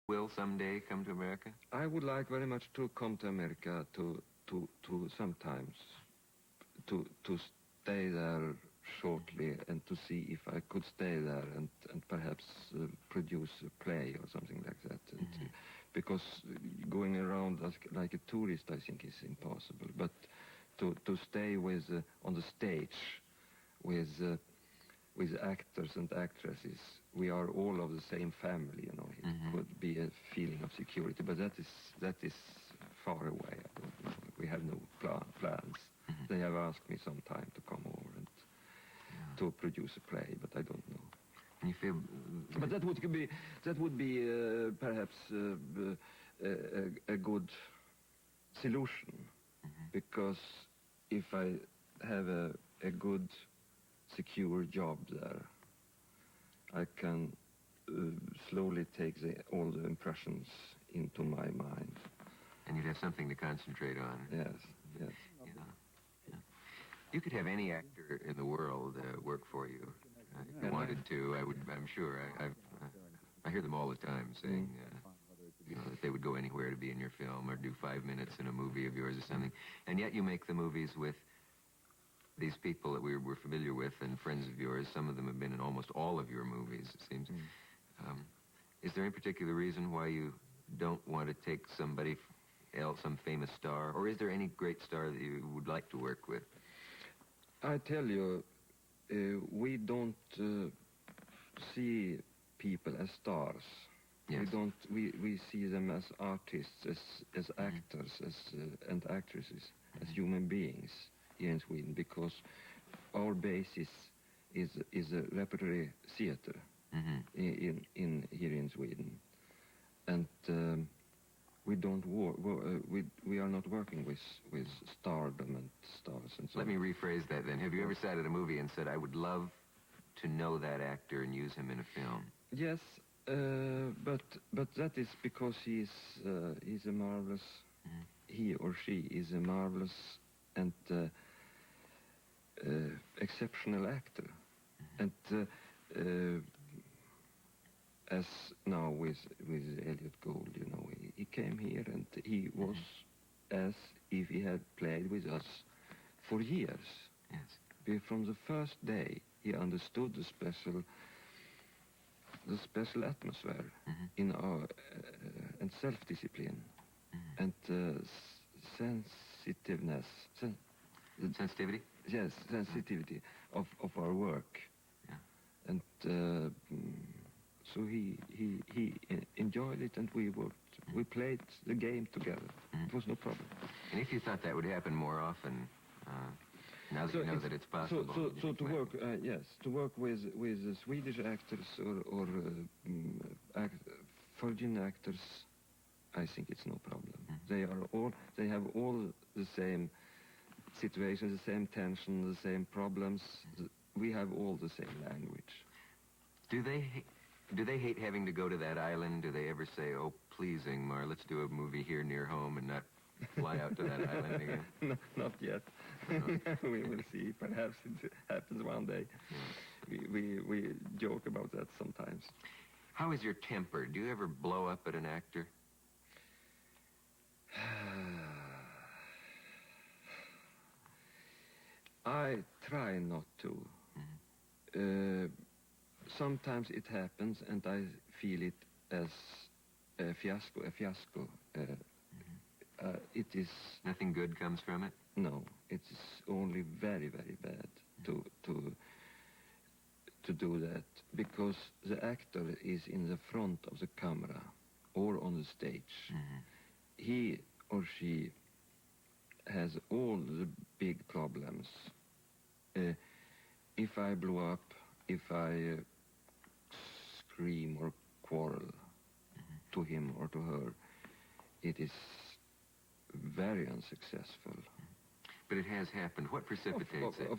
will someday come to America? I would like very much to come to America to sometimes to stay there shortly and to see if I could stay there and perhaps produce a play or something like that. And, because going around like a tourist, I think, is impossible. But to stay with on the stage with actors and actresses, we are all of the same family, you know. It could be a feeling of security, but that is far away. I don't know. We have no plans. They have asked me sometime to come over and to produce a play, but I don't know. And you feel... But that would be perhaps a good solution, because if I have a good, secure job there, I can slowly take all the impressions into my mind. And you'd have something to concentrate on. Yes, yes. Yeah. You could have any actor in the world work for you. If you wanted to, I'm sure. I hear them all the time saying, you know, that they would go anywhere to be in your film or do 5 minutes in a movie of yours or something. And yet you make the movies with these people that we're familiar with and friends of yours. Some of them have been in almost all of your movies, it seems. Is there any particular reason why you don't want to take somebody else, some famous star? Or is there any great star that you would like to work with? I tell you, we don't see people as stars. Yes. We see them as artists, as actors, and actresses, as human beings here in Sweden, because our basis is a repertory theater here in Sweden, and we don't we are not working with stardom and stars and so on. Let me rephrase that then. Have you ever sat at a movie and said, I would love to know that actor and use him in a film? Yes, but that is because he's a marvelous, he or she is a marvelous and exceptional actor. And as now with Elliot Gould, you know, he came here and he was as if he had played with us for years. Yes. From the first day, he understood the special atmosphere in our and self-discipline and sensitiveness. Sensitivity? Yes, sensitivity of our work. Yeah. And so he enjoyed it, and we worked. We played the game together. It was no problem. And if you thought that would happen more often, now that you know that it's possible. So to work, yes, to work with Swedish actors or foreign actors, I think it's no problem. They have all the same situations, the same tension, the same problems. We have all the same language. Do they hate having to go to that island? Do they ever say, "Oh, please, Ingmar, let's do a movie here near home and not fly out to that island again"? No, not yet. We will see. Perhaps it happens one day. We joke about that sometimes. How is your temper? Do you ever blow up at an actor? I try not to. Sometimes it happens, and I feel it as a fiasco. It is... Nothing good comes from it? No, it's only very, very bad to do that, because the actor is in the front of the camera or on the stage. He or she has all the big problems. If I blow up, if I scream or quarrel to him or to her, it is very unsuccessful. But it has happened. What precipitates it?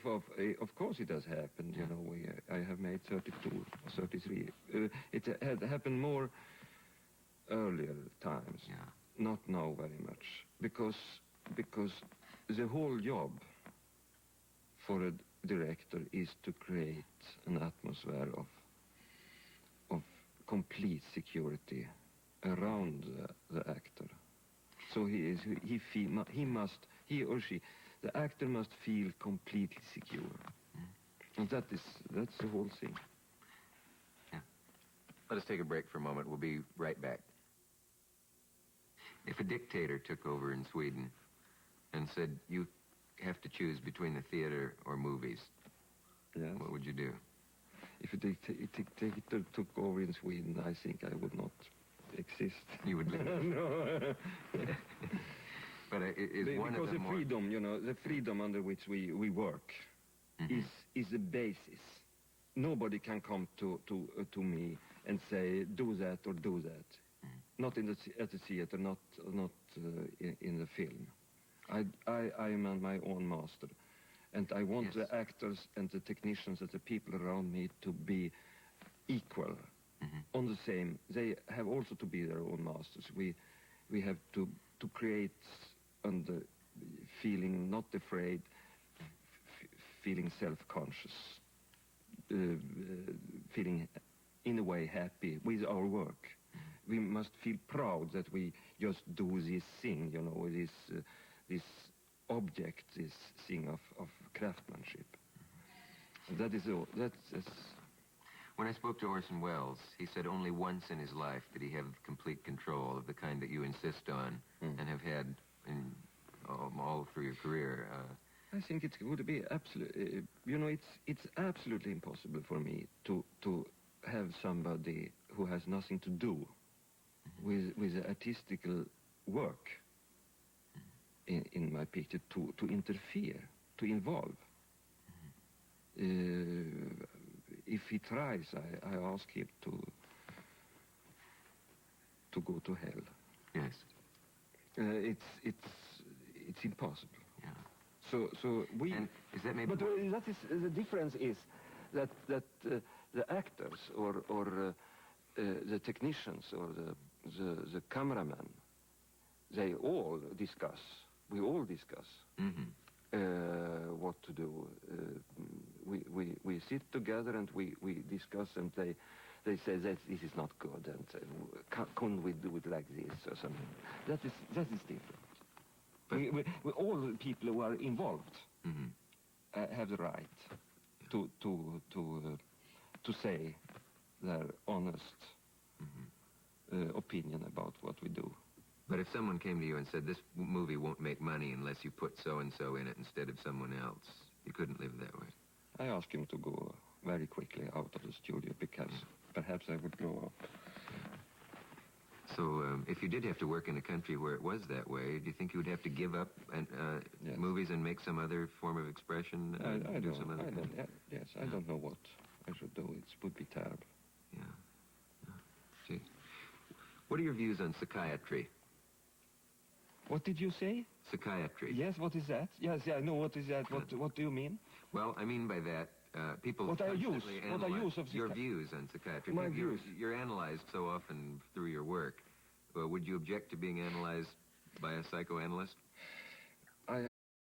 Of course it has happened. You know, I have made 32 or 33. It had happened more earlier times. Yeah. Not now very much. Because the whole job for a director is to create an atmosphere of complete security around around the actor. So he or she, the actor must feel completely secure. And that's the whole thing. Yeah. Let us take a break for a moment. We'll be right back. If a dictator took over in Sweden and said, you have to choose between the theater or movies, Yes. what would you do? If a dictator took over in Sweden, I think I would not exist. You would leave. No. But is one of because the the more... freedom, the freedom under which we work is the basis. Nobody can come to me and say, do that or do that. Not at the theater, not in the film. I am my own master. And I want the actors and the technicians and the people around me to be equal, on the same. They have also to be their own masters. We have to create under feeling not afraid, feeling self-conscious, feeling in a way happy with our work. We must feel proud that we just do this thing, this object, this thing of craftsmanship. That is all. That's When I spoke to Orson Welles, he said only once in his life did he have complete control of the kind that you insist on and have had in all through your career. I think it would be absolutely, it's absolutely impossible for me to have somebody who has nothing to do with the artistical work in my picture to interfere, to involve. If he tries, I ask him to go to hell. Yes. It's impossible. Yeah. So we. And is that maybe? But that is the difference is that the actors or the technicians or the cameramen, they all discuss. We all discuss what to do. We sit together and we discuss, and they say that this is not good, and couldn't we do it like this or something? That is different. We all the people who are involved have the right to say their honest opinion about what we do. But if someone came to you and said, this movie won't make money unless you put so-and-so in it instead of someone else, you couldn't live that way. I asked him to go very quickly out of the studio because perhaps I would grow up. So if you did have to work in a country where it was that way, do you think you would have to give up Yes. movies and make some other form of expression? I do some other don't. thing? Yes, I don't know what I should do. It would be terrible. Yeah. See. What are your views on psychiatry? What did you say? Psychiatry. Yes, what is that? Yes, I know what is that. What do you mean? Well, I mean by that, people What are use? constantly What are analyze use of your views on psychiatry. My views. You're analyzed so often through your work. Would you object to being analyzed by a psychoanalyst?